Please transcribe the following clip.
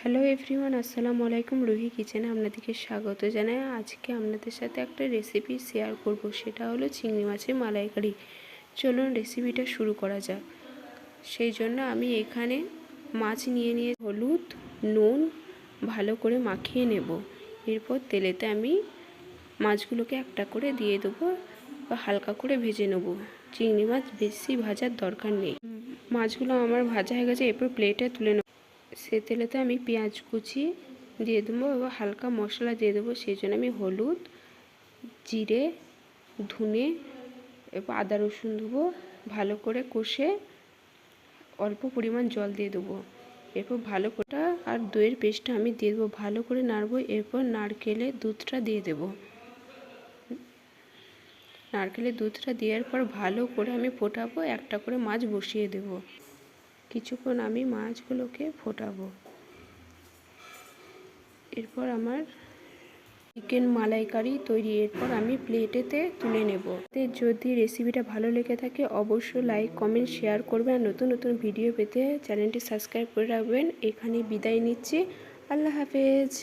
Hello everyone, আসসালামু আলাইকুম। রুহি কিচেনে আপনাদেরকে স্বাগত জানাই। আজকে আপনাদের সাথে একটা রেসিপি শেয়ার করব, সেটা হলো চিংড়ি মাছের মালাইকারি। চলুন রেসিপিটা শুরু করা যাক। সেই জন্য আমি এখানে মাছ নিয়ে হলুদ নুন ভালো করে মাখিয়ে নেব। এরপর তেলেতে আমি মাছগুলোকে একটা করে দিয়ে দেবো বা হালকা করে ভেজে নেব। চিংড়ি মাছ বেশি ভাজার দরকার নেই। মাছগুলো আমার ভাজা হয়ে গেছে, এরপর প্লেটে তুলে নেব। সে তেলেতে আমি পেঁয়াজ কুচি দিয়ে দেবো এবং হালকা মশলা দিয়ে দেবো। সেই জন্য আমি হলুদ, জিরে, ধনে এবং আদা রসুন দেবো। ভালো করে কষে অল্প পরিমাণ জল দিয়ে দেবো। এরপর ভালো করে আর দইয়ের পেস্টটা আমি দিয়ে দেবো, ভালো করে নাড়বো। এরপর নারকেলের দুধটা দিয়ে দেবো। নারকেলের দুধটা দেওয়ার পর ভালো করে আমি ফোটাবো। একটা করে মাছ বসিয়ে দেব। কিছুক্ষণ আমি মাছগুলোকে ফোটাবো। এরপর আমার চিকেন মালাইকারি তৈরি। এরপর আমি প্লেটেতে তুলে নেব। যদি রেসিপিটা ভালো লেগে থাকে অবশ্যই লাইক কমেন্ট শেয়ার করবেন। আর নতুন নতুন ভিডিও পেতে চ্যানেলটি সাবস্ক্রাইব করে রাখবেন। এখানে বিদায় নিচ্ছি। আল্লাহ হাফেজ।